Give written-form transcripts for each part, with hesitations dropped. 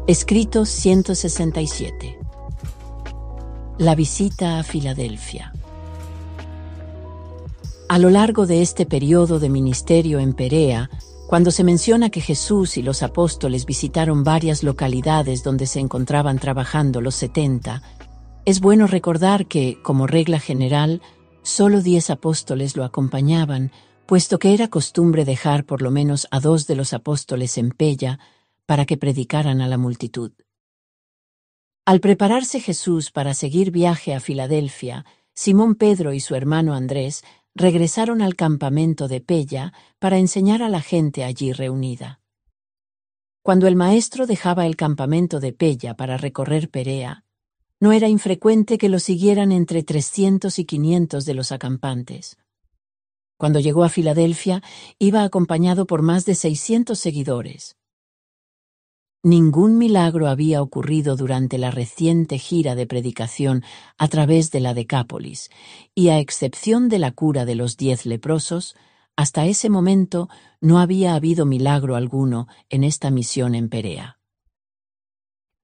Escrito 167. La visita a Filadelfia. A lo largo de este periodo de ministerio en Perea, cuando se menciona que Jesús y los apóstoles visitaron varias localidades donde se encontraban trabajando los 70, es bueno recordar que, como regla general, solo 10 apóstoles lo acompañaban, puesto que era costumbre dejar por lo menos a 2 de los apóstoles en Pella para que predicaran a la multitud. Al prepararse Jesús para seguir viaje a Filadelfia, Simón Pedro y su hermano Andrés regresaron al campamento de Pella para enseñar a la gente allí reunida. Cuando el maestro dejaba el campamento de Pella para recorrer Perea, no era infrecuente que lo siguieran entre 300 y 500 de los acampantes. Cuando llegó a Filadelfia, iba acompañado por más de 600 seguidores. Ningún milagro había ocurrido durante la reciente gira de predicación a través de la Decápolis, y a excepción de la cura de los 10 leprosos, hasta ese momento no había habido milagro alguno en esta misión en Perea.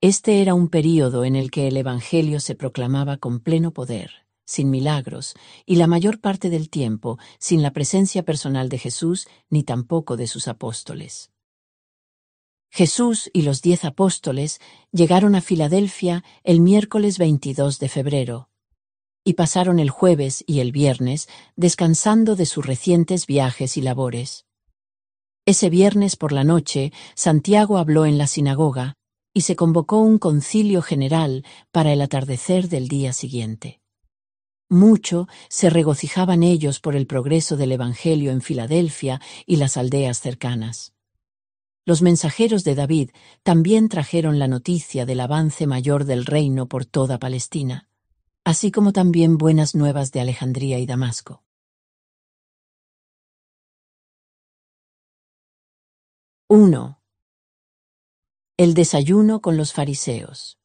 Este era un período en el que el Evangelio se proclamaba con pleno poder, sin milagros, y la mayor parte del tiempo sin la presencia personal de Jesús ni tampoco de sus apóstoles. Jesús y los 10 apóstoles llegaron a Filadelfia el miércoles 22 de febrero y pasaron el jueves y el viernes descansando de sus recientes viajes y labores. Ese viernes por la noche, Santiago habló en la sinagoga y se convocó un concilio general para el atardecer del día siguiente. Mucho se regocijaban ellos por el progreso del Evangelio en Filadelfia y las aldeas cercanas. Los mensajeros de David también trajeron la noticia del avance mayor del reino por toda Palestina, así como también buenas nuevas de Alejandría y Damasco. 1. El desayuno con los fariseos.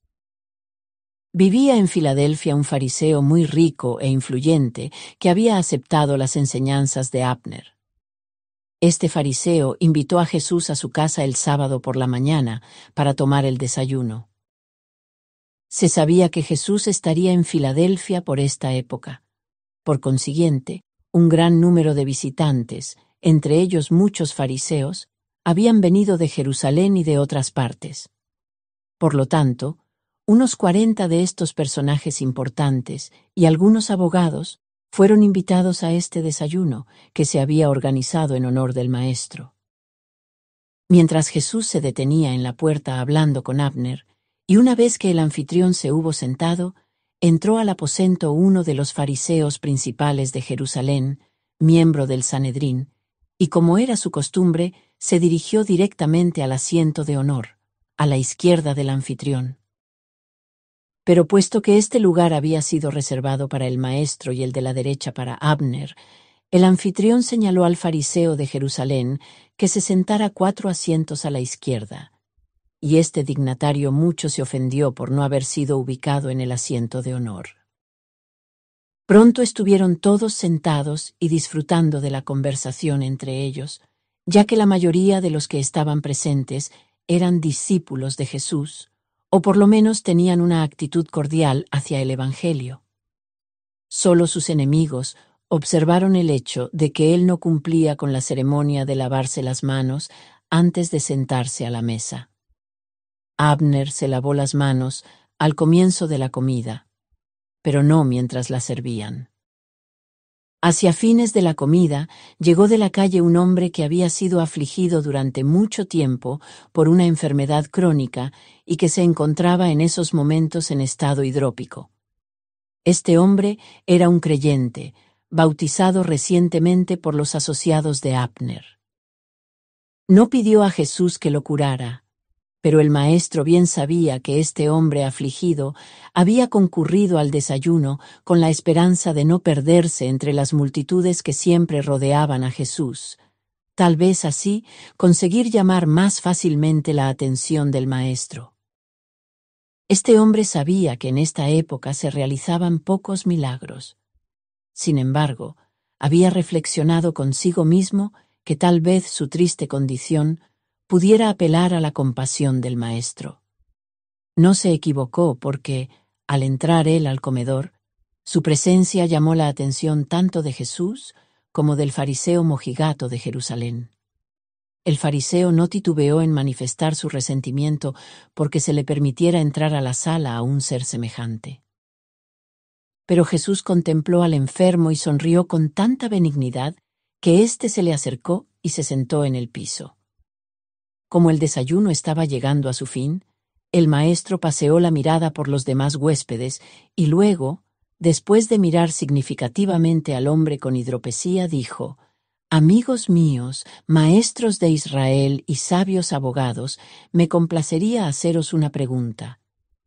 Vivía en Filadelfia un fariseo muy rico e influyente que había aceptado las enseñanzas de Abner. Este fariseo invitó a Jesús a su casa el sábado por la mañana para tomar el desayuno. Se sabía que Jesús estaría en Filadelfia por esta época. Por consiguiente, un gran número de visitantes, entre ellos muchos fariseos, habían venido de Jerusalén y de otras partes. Por lo tanto, unos 40 de estos personajes importantes y algunos abogados fueron invitados a este desayuno que se había organizado en honor del maestro. Mientras Jesús se detenía en la puerta hablando con Abner, y una vez que el anfitrión se hubo sentado, entró al aposento uno de los fariseos principales de Jerusalén, miembro del Sanedrín, y como era su costumbre, se dirigió directamente al asiento de honor, a la izquierda del anfitrión. Pero puesto que este lugar había sido reservado para el maestro y el de la derecha para Abner, el anfitrión señaló al fariseo de Jerusalén que se sentara 4 asientos a la izquierda, y este dignatario mucho se ofendió por no haber sido ubicado en el asiento de honor. Pronto estuvieron todos sentados y disfrutando de la conversación entre ellos, ya que la mayoría de los que estaban presentes eran discípulos de Jesús, o por lo menos tenían una actitud cordial hacia el Evangelio. Solo sus enemigos observaron el hecho de que él no cumplía con la ceremonia de lavarse las manos antes de sentarse a la mesa. Abner se lavó las manos al comienzo de la comida, pero no mientras la servían. Hacia fines de la comida, llegó de la calle un hombre que había sido afligido durante mucho tiempo por una enfermedad crónica y que se encontraba en esos momentos en estado hidrópico. Este hombre era un creyente, bautizado recientemente por los asociados de Abner. No pidió a Jesús que lo curara, pero el maestro bien sabía que este hombre afligido había concurrido al desayuno con la esperanza de no perderse entre las multitudes que siempre rodeaban a Jesús, tal vez así conseguir llamar más fácilmente la atención del maestro. Este hombre sabía que en esta época se realizaban pocos milagros. Sin embargo, había reflexionado consigo mismo que tal vez su triste condición pudiera apelar a la compasión del maestro. No se equivocó porque, al entrar él al comedor, su presencia llamó la atención tanto de Jesús como del fariseo mojigato de Jerusalén. El fariseo no titubeó en manifestar su resentimiento porque se le permitiera entrar a la sala a un ser semejante. Pero Jesús contempló al enfermo y sonrió con tanta benignidad que éste se le acercó y se sentó en el piso. Como el desayuno estaba llegando a su fin, el maestro paseó la mirada por los demás huéspedes y luego, después de mirar significativamente al hombre con hidropesía, dijo: «Amigos míos, maestros de Israel y sabios abogados, me complacería haceros una pregunta.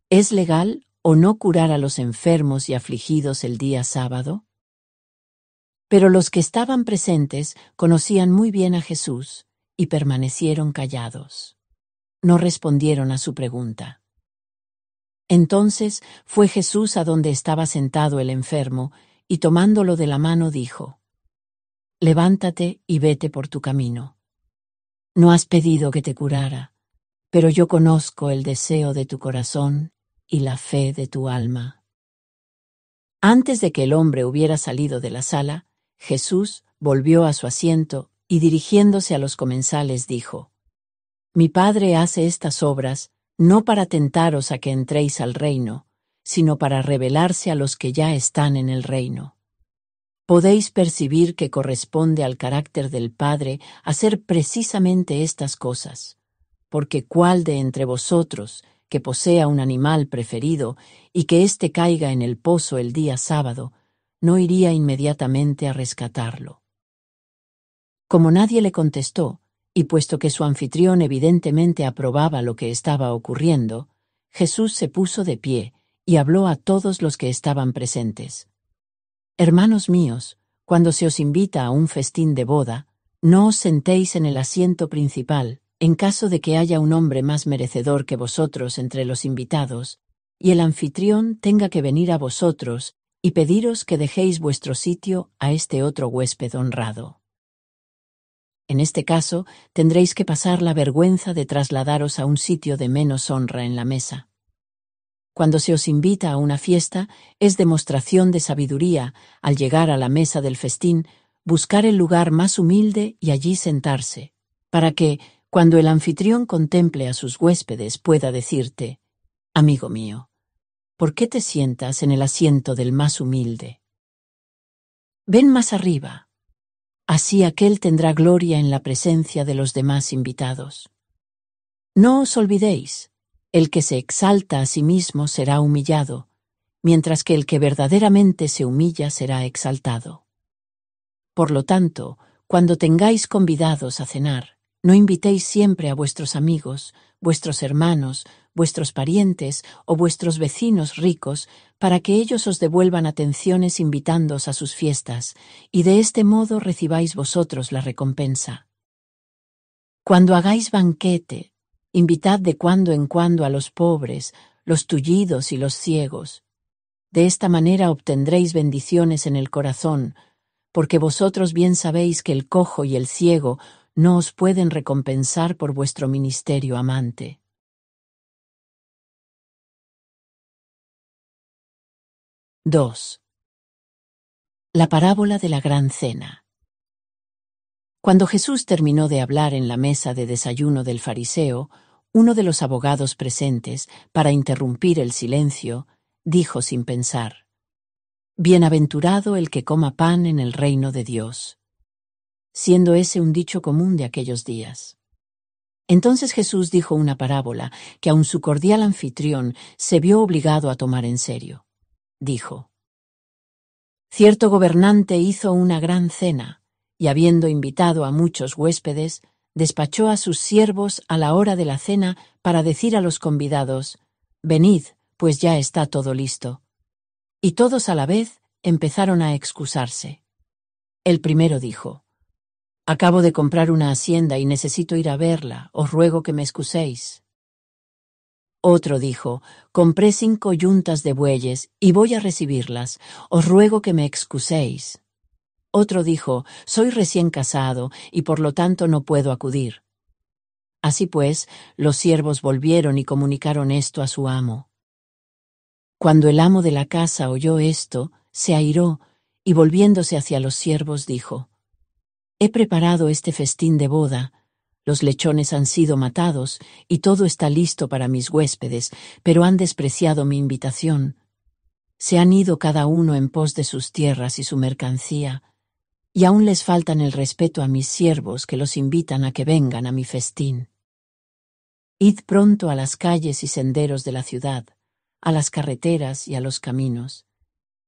¿Es legal o no curar a los enfermos y afligidos el día sábado?» Pero los que estaban presentes conocían muy bien a Jesús y permanecieron callados. No respondieron a su pregunta. Entonces fue Jesús a donde estaba sentado el enfermo y tomándolo de la mano dijo: «Levántate y vete por tu camino. No has pedido que te curara, pero yo conozco el deseo de tu corazón y la fe de tu alma». Antes de que el hombre hubiera salido de la sala, Jesús volvió a su asiento y dirigiéndose a los comensales dijo: «Mi Padre hace estas obras no para tentaros a que entréis al reino, sino para revelarse a los que ya están en el reino. Podéis percibir que corresponde al carácter del Padre hacer precisamente estas cosas, porque ¿cuál de entre vosotros, que posea un animal preferido y que éste caiga en el pozo el día sábado, no iría inmediatamente a rescatarlo?» Como nadie le contestó, y puesto que su anfitrión evidentemente aprobaba lo que estaba ocurriendo, Jesús se puso de pie y habló a todos los que estaban presentes. «Hermanos míos, cuando se os invita a un festín de boda, no os sentéis en el asiento principal, en caso de que haya un hombre más merecedor que vosotros entre los invitados, y el anfitrión tenga que venir a vosotros y pediros que dejéis vuestro sitio a este otro huésped honrado. En este caso, tendréis que pasar la vergüenza de trasladaros a un sitio de menos honra en la mesa. Cuando se os invita a una fiesta, es demostración de sabiduría, al llegar a la mesa del festín, buscar el lugar más humilde y allí sentarse, para que, cuando el anfitrión contemple a sus huéspedes, pueda decirte: «Amigo mío, ¿por qué te sientas en el asiento del más humilde? Ven más arriba». Así aquel tendrá gloria en la presencia de los demás invitados. No os olvidéis, el que se exalta a sí mismo será humillado, mientras que el que verdaderamente se humilla será exaltado. Por lo tanto, cuando tengáis convidados a cenar, no invitéis siempre a vuestros amigos, vuestros hermanos, vuestros parientes o vuestros vecinos ricos, para que ellos os devuelvan atenciones invitándoos a sus fiestas, y de este modo recibáis vosotros la recompensa. Cuando hagáis banquete, invitad de cuando en cuando a los pobres, los tullidos y los ciegos. De esta manera obtendréis bendiciones en el corazón, porque vosotros bien sabéis que el cojo y el ciego no os pueden recompensar por vuestro ministerio amante. 2. La parábola de la gran cena. Cuando Jesús terminó de hablar en la mesa de desayuno del fariseo, uno de los abogados presentes, para interrumpir el silencio, dijo sin pensar: «Bienaventurado el que coma pan en el reino de Dios», siendo ese un dicho común de aquellos días. Entonces Jesús dijo una parábola que aun su cordial anfitrión se vio obligado a tomar en serio. Dijo: «Cierto gobernante hizo una gran cena, y habiendo invitado a muchos huéspedes, despachó a sus siervos a la hora de la cena para decir a los convidados: «Venid, pues ya está todo listo». Y todos a la vez empezaron a excusarse. El primero dijo: «Acabo de comprar una hacienda y necesito ir a verla, os ruego que me excuséis». Otro dijo: «Compré 5 yuntas de bueyes y voy a recibirlas, os ruego que me excuséis». Otro dijo: «Soy recién casado y por lo tanto no puedo acudir». Así pues, los siervos volvieron y comunicaron esto a su amo. Cuando el amo de la casa oyó esto, se airó, y volviéndose hacia los siervos dijo: He preparado este festín de boda, los lechones han sido matados, y todo está listo para mis huéspedes, pero han despreciado mi invitación. Se han ido cada uno en pos de sus tierras y su mercancía, y aún les faltan el respeto a mis siervos que los invitan a que vengan a mi festín. Id pronto a las calles y senderos de la ciudad, a las carreteras y a los caminos,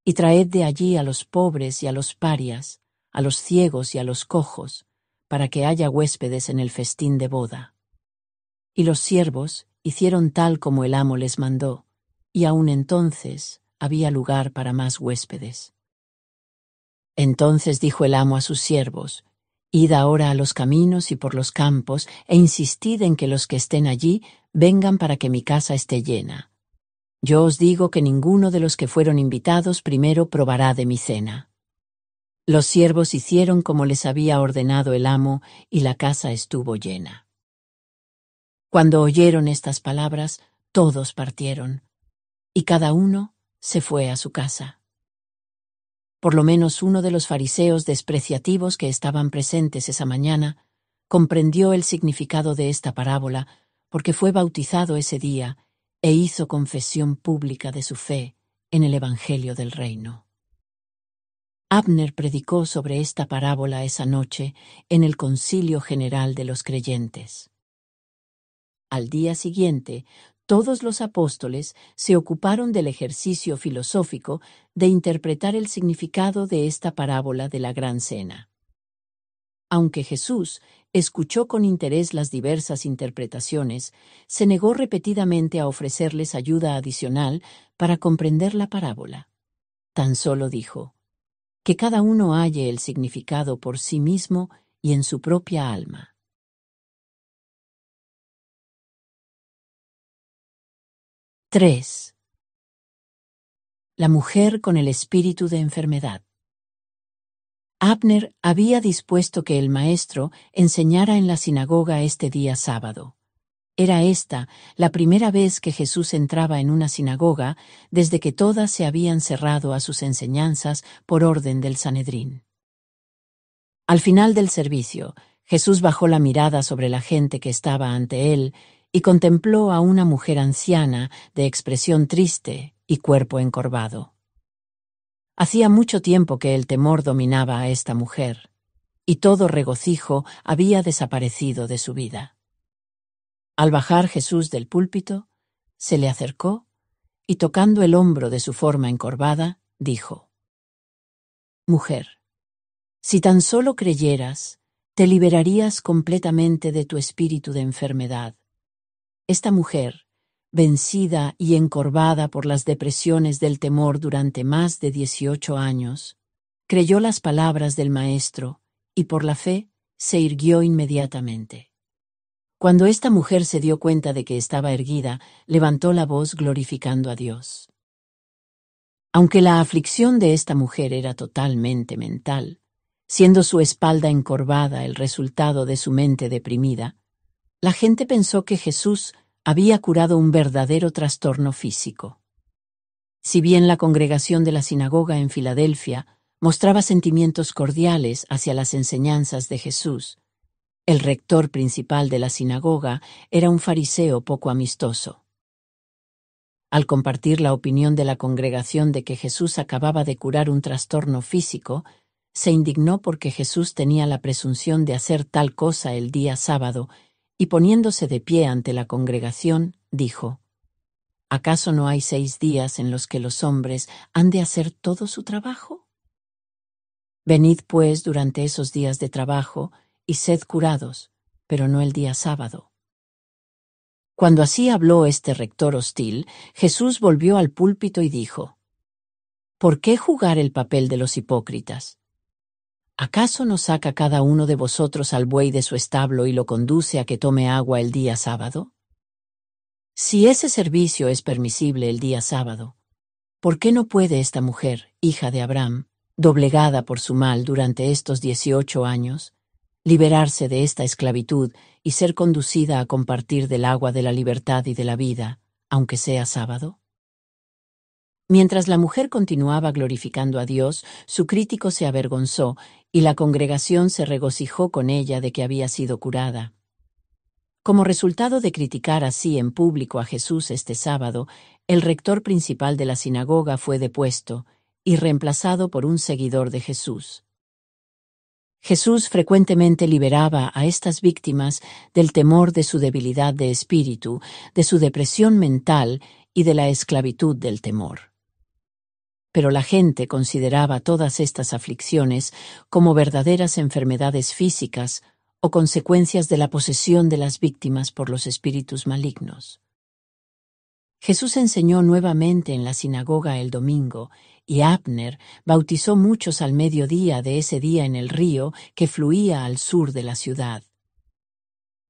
y traed de allí a los pobres y a los parias, a los ciegos y a los cojos, para que haya huéspedes en el festín de boda. Y los siervos hicieron tal como el amo les mandó, y aun entonces había lugar para más huéspedes. Entonces dijo el amo a sus siervos: Id ahora a los caminos y por los campos, e insistid en que los que estén allí vengan para que mi casa esté llena. Yo os digo que ninguno de los que fueron invitados primero probará de mi cena. Los siervos hicieron como les había ordenado el amo, y la casa estuvo llena. Cuando oyeron estas palabras, todos partieron, y cada uno se fue a su casa. Por lo menos uno de los fariseos despreciativos que estaban presentes esa mañana comprendió el significado de esta parábola, porque fue bautizado ese día e hizo confesión pública de su fe en el Evangelio del Reino. Abner predicó sobre esta parábola esa noche en el Concilio General de los Creyentes. Al día siguiente, todos los apóstoles se ocuparon del ejercicio filosófico de interpretar el significado de esta parábola de la Gran Cena. Aunque Jesús escuchó con interés las diversas interpretaciones, se negó repetidamente a ofrecerles ayuda adicional para comprender la parábola. Tan solo dijo: que cada uno halle el significado por sí mismo y en su propia alma. 3. La mujer con el espíritu de enfermedad. Abner había dispuesto que el maestro enseñara en la sinagoga este día sábado. Era esta la primera vez que Jesús entraba en una sinagoga desde que todas se habían cerrado a sus enseñanzas por orden del Sanedrín. Al final del servicio, Jesús bajó la mirada sobre la gente que estaba ante él y contempló a una mujer anciana de expresión triste y cuerpo encorvado. Hacía mucho tiempo que el temor dominaba a esta mujer, y todo regocijo había desaparecido de su vida. Al bajar Jesús del púlpito, se le acercó y, tocando el hombro de su forma encorvada, dijo: Mujer, si tan solo creyeras, te liberarías completamente de tu espíritu de enfermedad. Esta mujer, vencida y encorvada por las depresiones del temor durante más de 18 años, creyó las palabras del Maestro y por la fe se irguió inmediatamente. Cuando esta mujer se dio cuenta de que estaba erguida, levantó la voz glorificando a Dios. Aunque la aflicción de esta mujer era totalmente mental, siendo su espalda encorvada el resultado de su mente deprimida, la gente pensó que Jesús había curado un verdadero trastorno físico. Si bien la congregación de la sinagoga en Filadelfia mostraba sentimientos cordiales hacia las enseñanzas de Jesús, el rector principal de la sinagoga era un fariseo poco amistoso. Al compartir la opinión de la congregación de que Jesús acababa de curar un trastorno físico, se indignó porque Jesús tenía la presunción de hacer tal cosa el día sábado, y poniéndose de pie ante la congregación, dijo: ¿Acaso no hay 6 días en los que los hombres han de hacer todo su trabajo? Venid pues durante esos días de trabajo y sed curados, pero no el día sábado. Cuando así habló este rector hostil, Jesús volvió al púlpito y dijo: ¿Por qué jugar el papel de los hipócritas? ¿Acaso no saca cada uno de vosotros al buey de su establo y lo conduce a que tome agua el día sábado? Si ese servicio es permisible el día sábado, ¿por qué no puede esta mujer, hija de Abraham, doblegada por su mal durante estos 18 años, liberarse de esta esclavitud y ser conducida a compartir del agua de la libertad y de la vida, aunque sea sábado? Mientras la mujer continuaba glorificando a Dios, su crítico se avergonzó y la congregación se regocijó con ella de que había sido curada. Como resultado de criticar así en público a Jesús este sábado, el rector principal de la sinagoga fue depuesto y reemplazado por un seguidor de Jesús. Jesús frecuentemente liberaba a estas víctimas del temor de su debilidad de espíritu, de su depresión mental y de la esclavitud del temor. Pero la gente consideraba todas estas aflicciones como verdaderas enfermedades físicas o consecuencias de la posesión de las víctimas por los espíritus malignos. Jesús enseñó nuevamente en la sinagoga el domingo, y Abner bautizó muchos al mediodía de ese día en el río que fluía al sur de la ciudad.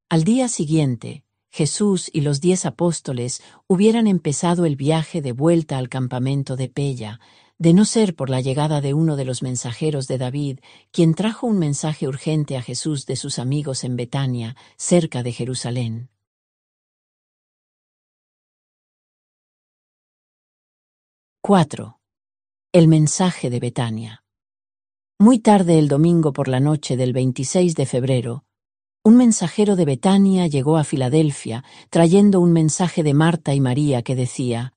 Al día siguiente, Jesús y los 10 apóstoles hubieran empezado el viaje de vuelta al campamento de Pella, de no ser por la llegada de uno de los mensajeros de David, quien trajo un mensaje urgente a Jesús de sus amigos en Betania, cerca de Jerusalén. 4. El mensaje de Betania. Muy tarde el domingo por la noche del 26 de febrero, un mensajero de Betania llegó a Filadelfia trayendo un mensaje de Marta y María que decía: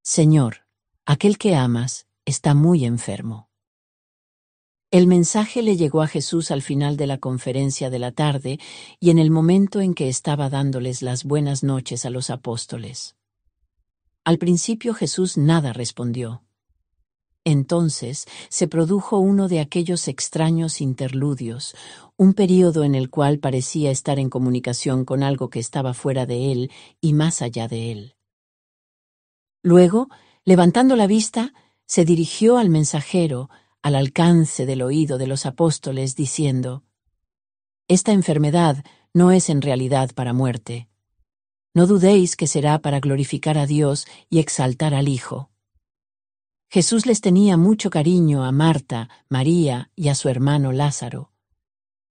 «Señor, aquel que amas está muy enfermo». El mensaje le llegó a Jesús al final de la conferencia de la tarde y en el momento en que estaba dándoles las buenas noches a los apóstoles. Al principio Jesús nada respondió. Entonces se produjo uno de aquellos extraños interludios, un período en el cual parecía estar en comunicación con algo que estaba fuera de él y más allá de él. Luego, levantando la vista, se dirigió al mensajero, al alcance del oído de los apóstoles, diciendo: «Esta enfermedad no es en realidad para muerte. No dudéis que será para glorificar a Dios y exaltar al Hijo». Jesús les tenía mucho cariño a Marta, María y a su hermano Lázaro.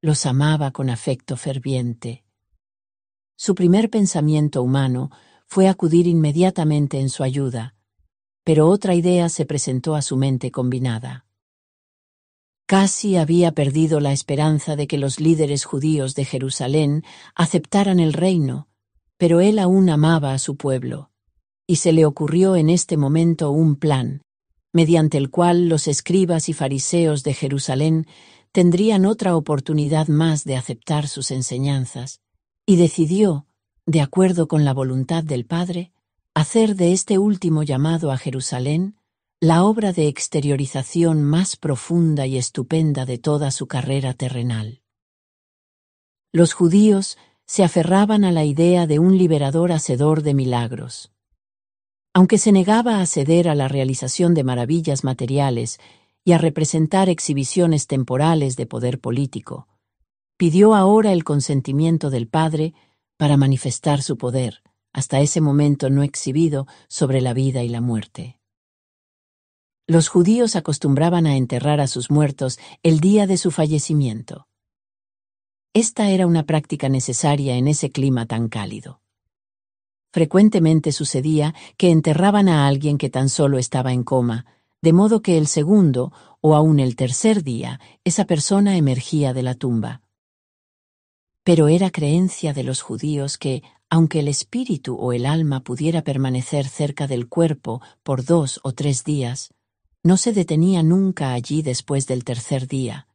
Los amaba con afecto ferviente. Su primer pensamiento humano fue acudir inmediatamente en su ayuda, pero otra idea se presentó a su mente combinada. Casi había perdido la esperanza de que los líderes judíos de Jerusalén aceptaran el reino, pero él aún amaba a su pueblo, y se le ocurrió en este momento un plan, mediante el cual los escribas y fariseos de Jerusalén tendrían otra oportunidad más de aceptar sus enseñanzas, y decidió, de acuerdo con la voluntad del Padre, hacer de este último llamado a Jerusalén la obra de exteriorización más profunda y estupenda de toda su carrera terrenal. Los judíos se aferraban a la idea de un liberador hacedor de milagros. Aunque se negaba a ceder a la realización de maravillas materiales y a representar exhibiciones temporales de poder político, pidió ahora el consentimiento del Padre para manifestar su poder, hasta ese momento no exhibido, sobre la vida y la muerte. Los judíos acostumbraban a enterrar a sus muertos el día de su fallecimiento. Esta era una práctica necesaria en ese clima tan cálido. Frecuentemente sucedía que enterraban a alguien que tan solo estaba en coma, de modo que el segundo o aún el tercer día esa persona emergía de la tumba. Pero era creencia de los judíos que, aunque el espíritu o el alma pudiera permanecer cerca del cuerpo por 2 o 3 días, no se detenía nunca allí después del tercer día,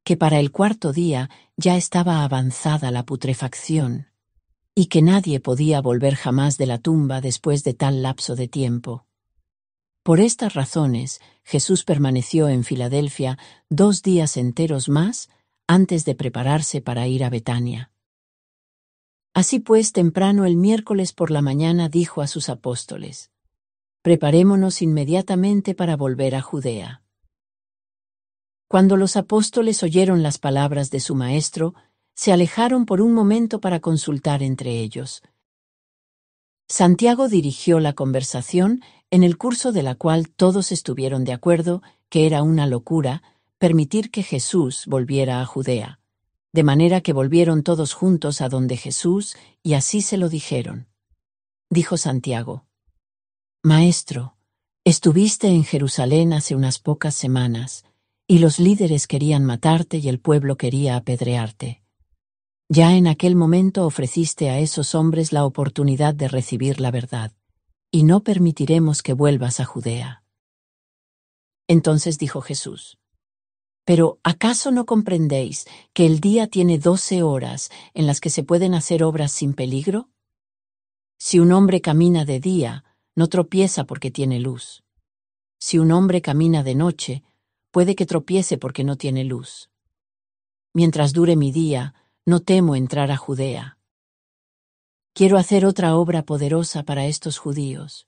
que para el cuarto día ya estaba avanzada la putrefacción, y que nadie podía volver jamás de la tumba después de tal lapso de tiempo. Por estas razones, Jesús permaneció en Filadelfia 2 días enteros más antes de prepararse para ir a Betania. Así pues, temprano el miércoles por la mañana dijo a sus apóstoles: «Preparémonos inmediatamente para volver a Judea». Cuando los apóstoles oyeron las palabras de su maestro, se alejaron por un momento para consultar entre ellos. Santiago dirigió la conversación, en el curso de la cual todos estuvieron de acuerdo que era una locura permitir que Jesús volviera a Judea. De manera que volvieron todos juntos a donde Jesús, y así se lo dijeron. Dijo Santiago: Maestro, estuviste en Jerusalén hace unas pocas semanas, y los líderes querían matarte y el pueblo quería apedrearte. Ya en aquel momento ofreciste a esos hombres la oportunidad de recibir la verdad, y no permitiremos que vuelvas a Judea. Entonces dijo Jesús: Pero ¿acaso no comprendéis que el día tiene 12 horas en las que se pueden hacer obras sin peligro? Si un hombre camina de día, no tropieza porque tiene luz. Si un hombre camina de noche, puede que tropiece porque no tiene luz. Mientras dure mi día, no temo entrar a Judea. Quiero hacer otra obra poderosa para estos judíos.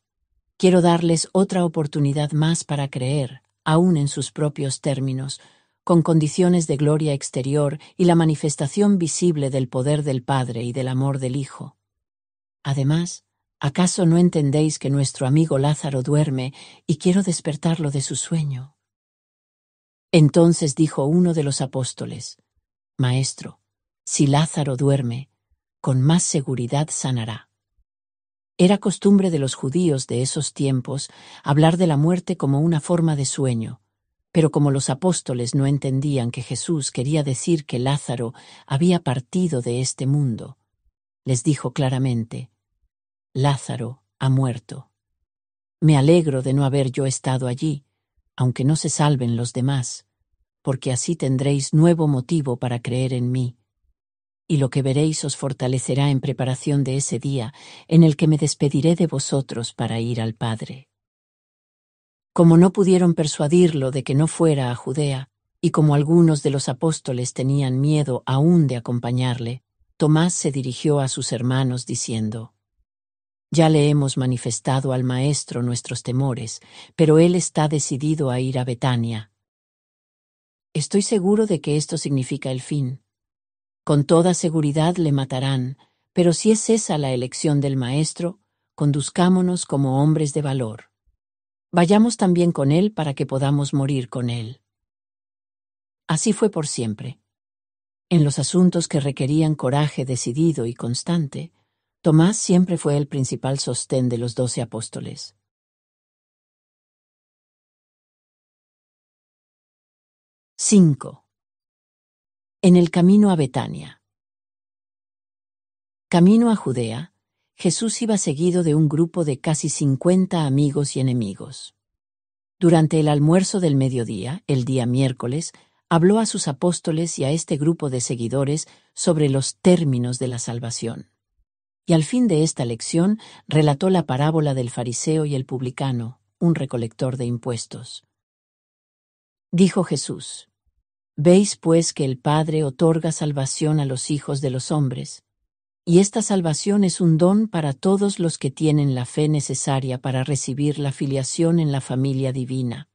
Quiero darles otra oportunidad más para creer, aún en sus propios términos, con condiciones de gloria exterior y la manifestación visible del poder del Padre y del amor del Hijo. Además, ¿acaso no entendéis que nuestro amigo Lázaro duerme y quiero despertarlo de su sueño? Entonces dijo uno de los apóstoles: Maestro, si Lázaro duerme, con más seguridad sanará. Era costumbre de los judíos de esos tiempos hablar de la muerte como una forma de sueño, pero como los apóstoles no entendían que Jesús quería decir que Lázaro había partido de este mundo, les dijo claramente: Lázaro ha muerto. Me alegro de no haber yo estado allí, aunque no se salven los demás, porque así tendréis nuevo motivo para creer en mí. Y lo que veréis os fortalecerá en preparación de ese día en el que me despediré de vosotros para ir al Padre. Como no pudieron persuadirlo de que no fuera a Judea, y como algunos de los apóstoles tenían miedo aún de acompañarle, Tomás se dirigió a sus hermanos diciendo: Ya le hemos manifestado al Maestro nuestros temores, pero él está decidido a ir a Betania. Estoy seguro de que esto significa el fin. Con toda seguridad le matarán, pero si es esa la elección del Maestro, conduzcámonos como hombres de valor. Vayamos también con él para que podamos morir con él. Así fue por siempre. En los asuntos que requerían coraje decidido y constante, Tomás siempre fue el principal sostén de los 12 apóstoles. 5. En el camino a Betania. Camino a Judea, Jesús iba seguido de un grupo de casi 50 amigos y enemigos. Durante el almuerzo del mediodía, el día miércoles, habló a sus apóstoles y a este grupo de seguidores sobre los términos de la salvación. Y al fin de esta lección relató la parábola del fariseo y el publicano, un recolector de impuestos. Dijo Jesús: Veis pues que el Padre otorga salvación a los hijos de los hombres, y esta salvación es un don para todos los que tienen la fe necesaria para recibir la filiación en la familia divina.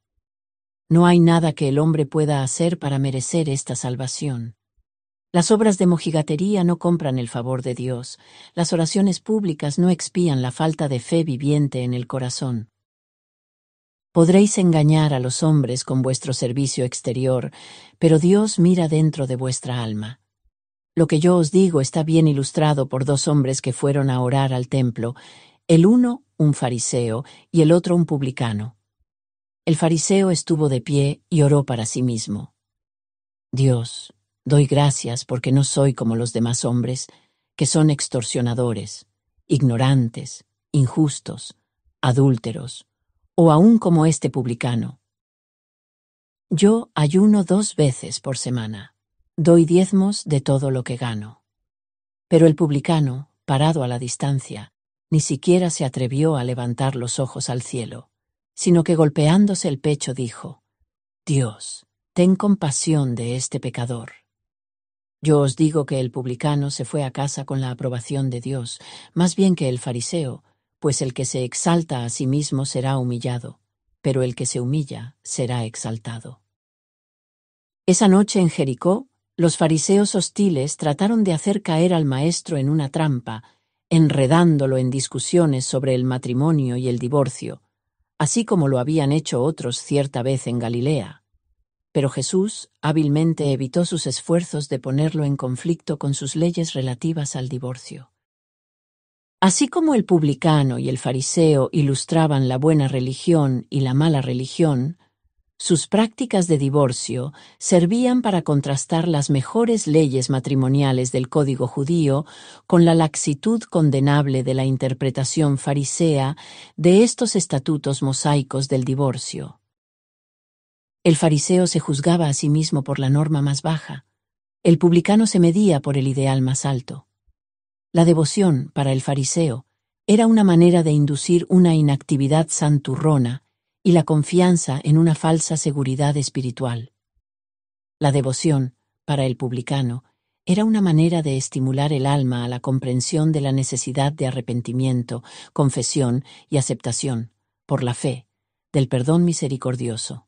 No hay nada que el hombre pueda hacer para merecer esta salvación. Las obras de mojigatería no compran el favor de Dios, las oraciones públicas no expían la falta de fe viviente en el corazón. Podréis engañar a los hombres con vuestro servicio exterior, pero Dios mira dentro de vuestra alma. Lo que yo os digo está bien ilustrado por 2 hombres que fueron a orar al templo, el uno un fariseo y el otro un publicano. El fariseo estuvo de pie y oró para sí mismo: Dios, doy gracias porque no soy como los demás hombres, que son extorsionadores, ignorantes, injustos, adúlteros, o aún como este publicano. Yo ayuno 2 veces por semana. Doy diezmos de todo lo que gano. Pero el publicano, parado a la distancia, ni siquiera se atrevió a levantar los ojos al cielo, sino que golpeándose el pecho dijo: Dios, ten compasión de este pecador. Yo os digo que el publicano se fue a casa con la aprobación de Dios, más bien que el fariseo, pues el que se exalta a sí mismo será humillado, pero el que se humilla será exaltado. Esa noche en Jericó, los fariseos hostiles trataron de hacer caer al Maestro en una trampa, enredándolo en discusiones sobre el matrimonio y el divorcio, así como lo habían hecho otros cierta vez en Galilea. pero Jesús hábilmente evitó sus esfuerzos de ponerlo en conflicto con sus leyes relativas al divorcio. Así como el publicano y el fariseo ilustraban la buena religión y la mala religión, sus prácticas de divorcio servían para contrastar las mejores leyes matrimoniales del código judío con la laxitud condenable de la interpretación farisea de estos estatutos mosaicos del divorcio. El fariseo se juzgaba a sí mismo por la norma más baja, el publicano se medía por el ideal más alto. La devoción, para el fariseo, era una manera de inducir una inactividad santurrona y la confianza en una falsa seguridad espiritual. La devoción, para el publicano, era una manera de estimular el alma a la comprensión de la necesidad de arrepentimiento, confesión y aceptación, por la fe, del perdón misericordioso.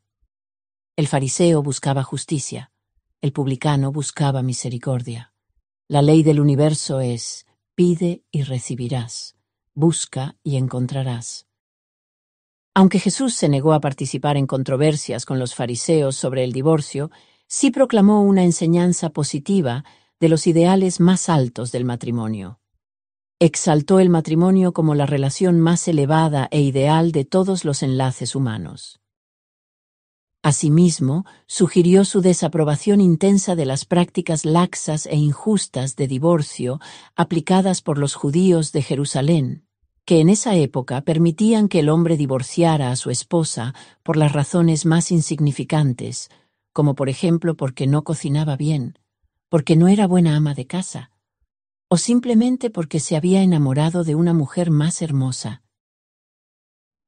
El fariseo buscaba justicia, el publicano buscaba misericordia. La ley del universo es: pide y recibirás, busca y encontrarás. Aunque Jesús se negó a participar en controversias con los fariseos sobre el divorcio, sí proclamó una enseñanza positiva de los ideales más altos del matrimonio. Exaltó el matrimonio como la relación más elevada e ideal de todos los enlaces humanos. Asimismo, sugirió su desaprobación intensa de las prácticas laxas e injustas de divorcio aplicadas por los judíos de Jerusalén, que en esa época permitían que el hombre divorciara a su esposa por las razones más insignificantes, como por ejemplo porque no cocinaba bien, porque no era buena ama de casa, o simplemente porque se había enamorado de una mujer más hermosa.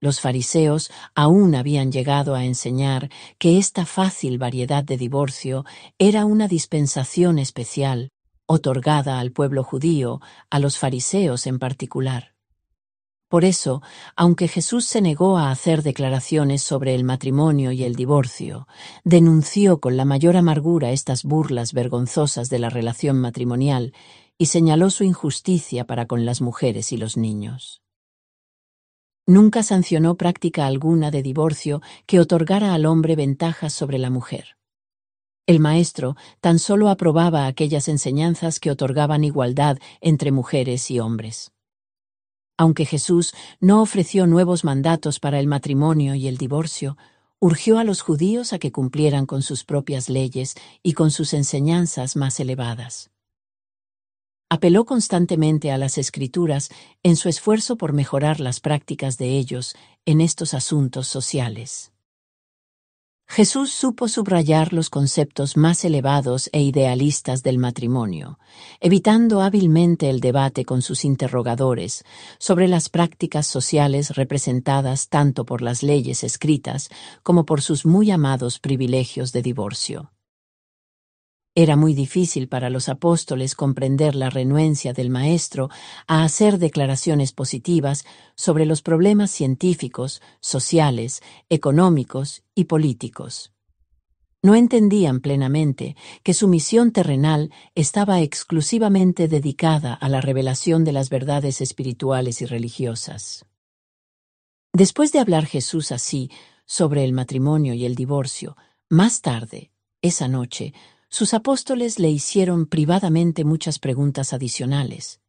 Los fariseos aún habían llegado a enseñar que esta fácil variedad de divorcio era una dispensación especial, otorgada al pueblo judío, a los fariseos en particular. Por eso, aunque Jesús se negó a hacer declaraciones sobre el matrimonio y el divorcio, denunció con la mayor amargura estas burlas vergonzosas de la relación matrimonial y señaló su injusticia para con las mujeres y los niños. Nunca sancionó práctica alguna de divorcio que otorgara al hombre ventajas sobre la mujer. El maestro tan solo aprobaba aquellas enseñanzas que otorgaban igualdad entre mujeres y hombres. Aunque Jesús no ofreció nuevos mandatos para el matrimonio y el divorcio, urgió a los judíos a que cumplieran con sus propias leyes y con sus enseñanzas más elevadas. Apeló constantemente a las Escrituras en su esfuerzo por mejorar las prácticas de ellos en estos asuntos sociales. Jesús supo subrayar los conceptos más elevados e idealistas del matrimonio, evitando hábilmente el debate con sus interrogadores sobre las prácticas sociales representadas tanto por las leyes escritas como por sus muy amados privilegios de divorcio. Era muy difícil para los apóstoles comprender la renuencia del Maestro a hacer declaraciones positivas sobre los problemas científicos, sociales, económicos y políticos. No entendían plenamente que su misión terrenal estaba exclusivamente dedicada a la revelación de las verdades espirituales y religiosas. Después de hablar Jesús así sobre el matrimonio y el divorcio, más tarde, esa noche, sus apóstoles le hicieron privadamente muchas preguntas adicionales,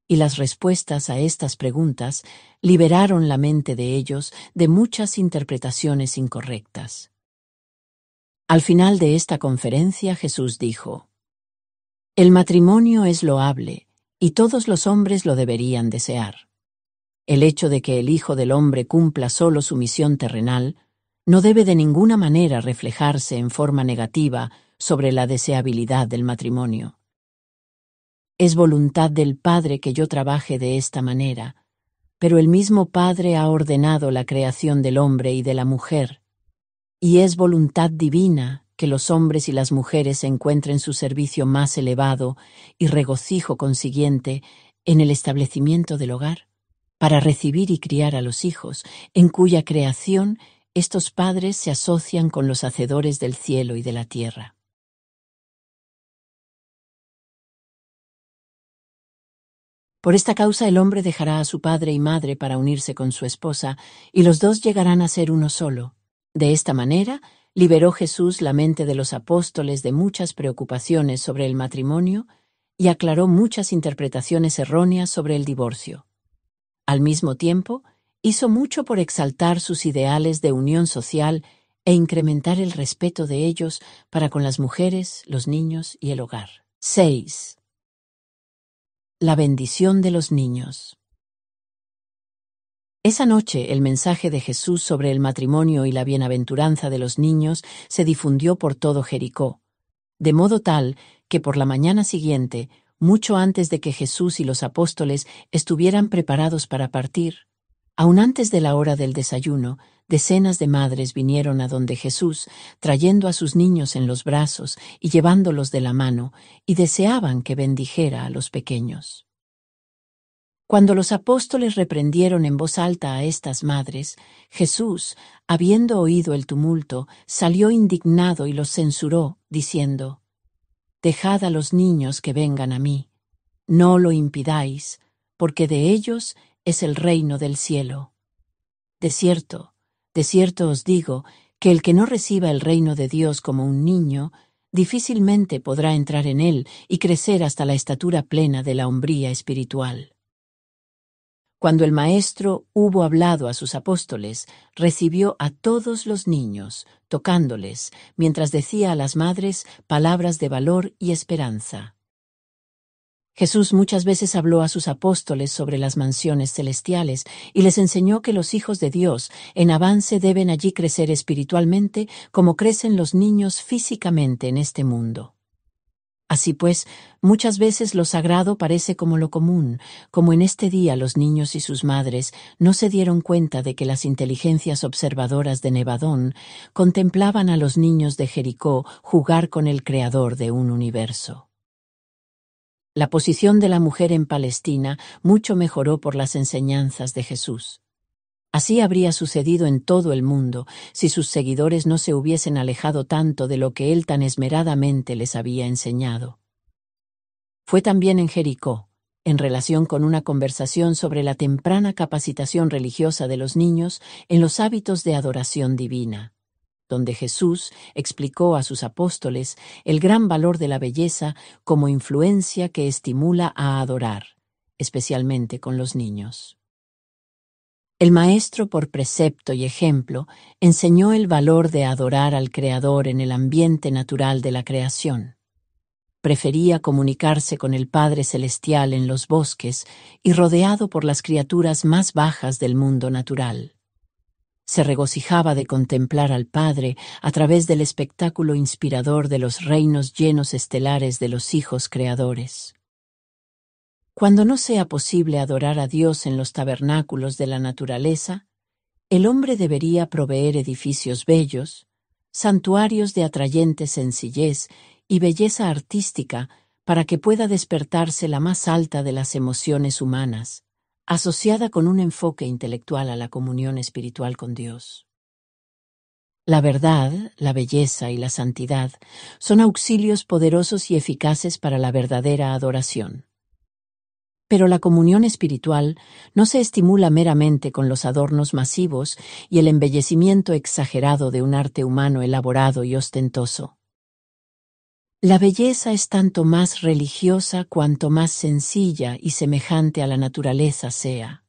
y las respuestas a estas preguntas liberaron la mente de ellos de muchas interpretaciones incorrectas. Al final de esta conferencia Jesús dijo: «El matrimonio es loable, y todos los hombres lo deberían desear. El hecho de que el Hijo del Hombre cumpla solo su misión terrenal no debe de ninguna manera reflejarse en forma negativa sobre la deseabilidad del matrimonio. Es voluntad del Padre que yo trabaje de esta manera, pero el mismo Padre ha ordenado la creación del hombre y de la mujer, y es voluntad divina que los hombres y las mujeres encuentren su servicio más elevado y regocijo consiguiente en el establecimiento del hogar, para recibir y criar a los hijos, en cuya creación estos padres se asocian con los hacedores del cielo y de la tierra». Por esta causa el hombre dejará a su padre y madre para unirse con su esposa, y los dos llegarán a ser uno solo. De esta manera, Liberó Jesús la mente de los apóstoles de muchas preocupaciones sobre el matrimonio y aclaró muchas interpretaciones erróneas sobre el divorcio. Al mismo tiempo, hizo mucho por exaltar sus ideales de unión social e incrementar el respeto de ellos para con las mujeres, los niños y el hogar. 6. La bendición de los niños. Esa noche el mensaje de Jesús sobre el matrimonio y la bienaventuranza de los niños se difundió por todo Jericó, de modo tal que por la mañana siguiente, mucho antes de que Jesús y los apóstoles estuvieran preparados para partir, aun antes de la hora del desayuno, decenas de madres vinieron a donde Jesús, trayendo a sus niños en los brazos y llevándolos de la mano, y deseaban que bendijera a los pequeños. Cuando los apóstoles reprendieron en voz alta a estas madres, Jesús, habiendo oído el tumulto, salió indignado y los censuró, diciendo: «Dejad a los niños que vengan a mí, no lo impidáis, porque de ellos es el reino del cielo. De cierto os digo, que el que no reciba el reino de Dios como un niño, difícilmente podrá entrar en él y crecer hasta la estatura plena de la hombría espiritual». Cuando el Maestro hubo hablado a sus apóstoles, recibió a todos los niños, tocándoles, mientras decía a las madres palabras de valor y esperanza. Jesús muchas veces habló a sus apóstoles sobre las mansiones celestiales y les enseñó que los hijos de Dios en avance deben allí crecer espiritualmente como crecen los niños físicamente en este mundo. Así pues, muchas veces lo sagrado parece como lo común, como en este día los niños y sus madres no se dieron cuenta de que las inteligencias observadoras de Nevadón contemplaban a los niños de Jericó jugar con el creador de un universo. La posición de la mujer en Palestina mucho mejoró por las enseñanzas de Jesús. Así habría sucedido en todo el mundo si sus seguidores no se hubiesen alejado tanto de lo que él tan esmeradamente les había enseñado. Fue también en Jericó, en relación con una conversación sobre la temprana capacitación religiosa de los niños en los hábitos de adoración divina, donde Jesús explicó a sus apóstoles el gran valor de la belleza como influencia que estimula a adorar, especialmente con los niños. El Maestro, por precepto y ejemplo, enseñó el valor de adorar al Creador en el ambiente natural de la creación. Prefería comunicarse con el Padre Celestial en los bosques y rodeado por las criaturas más bajas del mundo natural. Se regocijaba de contemplar al Padre a través del espectáculo inspirador de los reinos llenos estelares de los hijos creadores. Cuando no sea posible adorar a Dios en los tabernáculos de la naturaleza, el hombre debería proveer edificios bellos, santuarios de atrayente sencillez y belleza artística para que pueda despertarse la más alta de las emociones humanas, asociada con un enfoque intelectual a la comunión espiritual con Dios. La verdad, la belleza y la santidad son auxilios poderosos y eficaces para la verdadera adoración. Pero la comunión espiritual no se estimula meramente con los adornos masivos y el embellecimiento exagerado de un arte humano elaborado y ostentoso. La belleza es tanto más religiosa cuanto más sencilla y semejante a la naturaleza sea.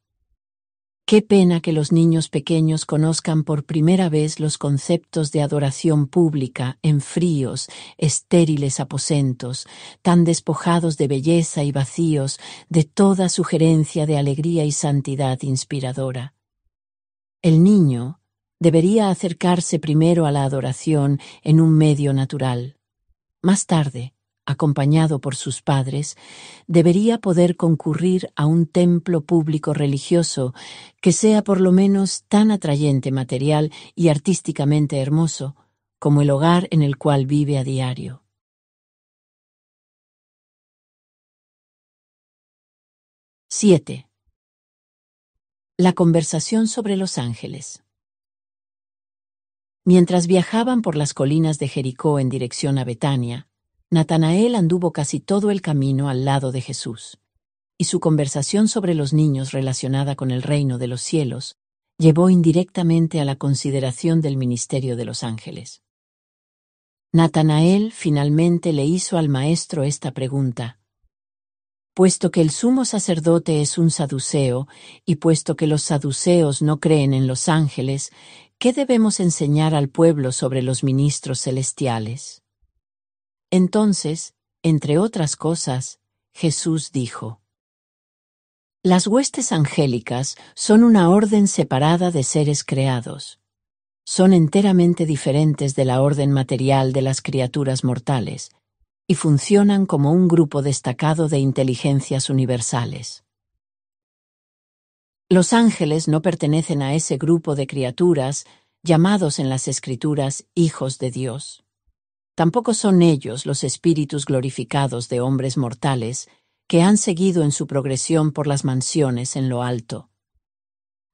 Qué pena que los niños pequeños conozcan por primera vez los conceptos de adoración pública en fríos, estériles aposentos, tan despojados de belleza y vacíos de toda sugerencia de alegría y santidad inspiradora. El niño debería acercarse primero a la adoración en un medio natural. Más tarde, acompañado por sus padres, debería poder concurrir a un templo público religioso que sea por lo menos tan atrayente material y artísticamente hermoso como el hogar en el cual vive a diario. 7. La conversación sobre los ángeles. Mientras viajaban por las colinas de Jericó en dirección a Betania, Natanael anduvo casi todo el camino al lado de Jesús, y su conversación sobre los niños relacionada con el reino de los cielos llevó indirectamente a la consideración del ministerio de los ángeles. Natanael finalmente le hizo al maestro esta pregunta: puesto que el sumo sacerdote es un saduceo, y puesto que los saduceos no creen en los ángeles, ¿qué debemos enseñar al pueblo sobre los ministros celestiales? Entonces, entre otras cosas, Jesús dijo: las huestes angélicas son una orden separada de seres creados. Son enteramente diferentes de la orden material de las criaturas mortales, y funcionan como un grupo destacado de inteligencias universales. Los ángeles no pertenecen a ese grupo de criaturas llamados en las Escrituras hijos de Dios. Tampoco son ellos los espíritus glorificados de hombres mortales que han seguido en su progresión por las mansiones en lo alto.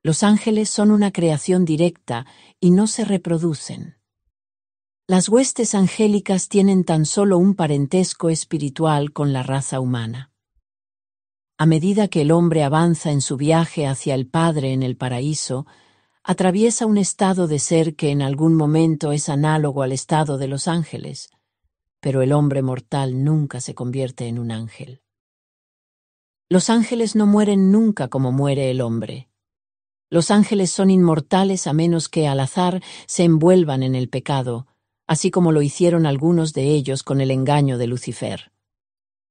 Los ángeles son una creación directa y no se reproducen. Las huestes angélicas tienen tan solo un parentesco espiritual con la raza humana. A medida que el hombre avanza en su viaje hacia el Padre en el paraíso, atraviesa un estado de ser que en algún momento es análogo al estado de los ángeles, pero el hombre mortal nunca se convierte en un ángel. Los ángeles no mueren nunca como muere el hombre. Los ángeles son inmortales a menos que al azar se envuelvan en el pecado, así como lo hicieron algunos de ellos con el engaño de Lucifer.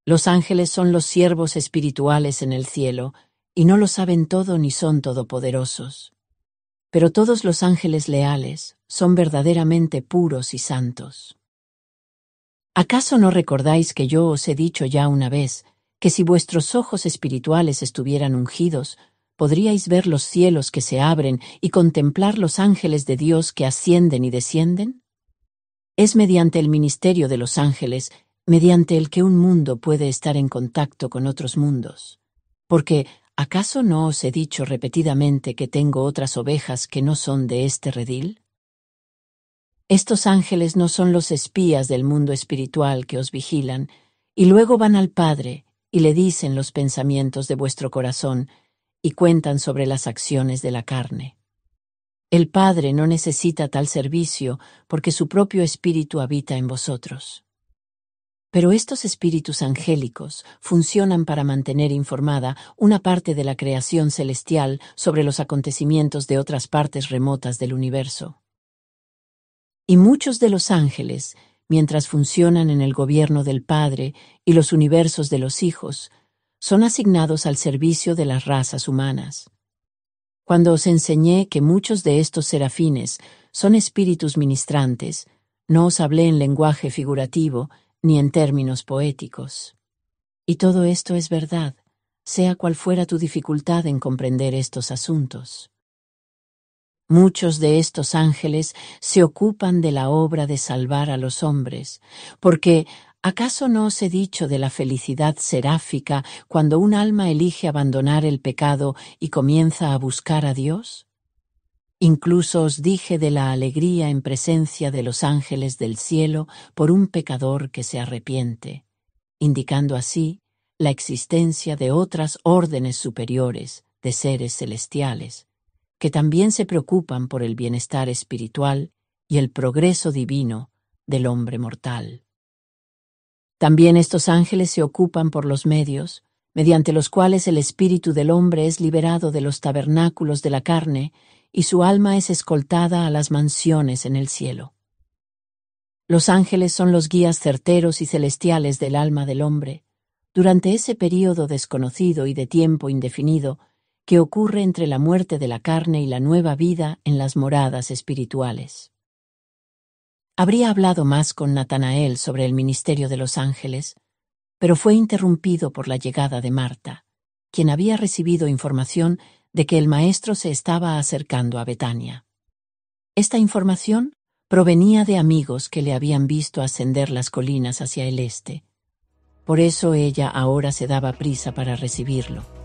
Los ángeles son los siervos espirituales en el cielo, y no lo saben todo ni son todopoderosos. Pero todos los ángeles leales son verdaderamente puros y santos. ¿Acaso no recordáis que yo os he dicho ya una vez que si vuestros ojos espirituales estuvieran ungidos, podríais ver los cielos que se abren y contemplar los ángeles de Dios que ascienden y descienden? Es mediante el ministerio de los ángeles, mediante el que un mundo puede estar en contacto con otros mundos. Porque, ¿acaso no os he dicho repetidamente que tengo otras ovejas que no son de este redil? Estos ángeles no son los espías del mundo espiritual que os vigilan, y luego van al Padre y le dicen los pensamientos de vuestro corazón y cuentan sobre las acciones de la carne. El Padre no necesita tal servicio porque su propio espíritu habita en vosotros. Pero estos espíritus angélicos funcionan para mantener informada una parte de la creación celestial sobre los acontecimientos de otras partes remotas del universo. Y muchos de los ángeles, mientras funcionan en el gobierno del Padre y los universos de los hijos, son asignados al servicio de las razas humanas. Cuando os enseñé que muchos de estos serafines son espíritus ministrantes, no os hablé en lenguaje figurativo ni en términos poéticos. Y todo esto es verdad, sea cual fuera tu dificultad en comprender estos asuntos. Muchos de estos ángeles se ocupan de la obra de salvar a los hombres, porque ¿acaso no os he dicho de la felicidad seráfica cuando un alma elige abandonar el pecado y comienza a buscar a Dios? Incluso os dije de la alegría en presencia de los ángeles del cielo por un pecador que se arrepiente, indicando así la existencia de otras órdenes superiores de seres celestiales, que también se preocupan por el bienestar espiritual y el progreso divino del hombre mortal. También estos ángeles se ocupan por los medios, mediante los cuales el espíritu del hombre es liberado de los tabernáculos de la carne y su alma es escoltada a las mansiones en el cielo. Los ángeles son los guías certeros y celestiales del alma del hombre, durante ese período desconocido y de tiempo indefinido que ocurre entre la muerte de la carne y la nueva vida en las moradas espirituales. Habría hablado más con Natanael sobre el ministerio de los ángeles, pero fue interrumpido por la llegada de Marta, quien había recibido información de que el Maestro se estaba acercando a Betania. Esta información provenía de amigos que le habían visto ascender las colinas hacia el este. Por eso ella ahora se daba prisa para recibirlo.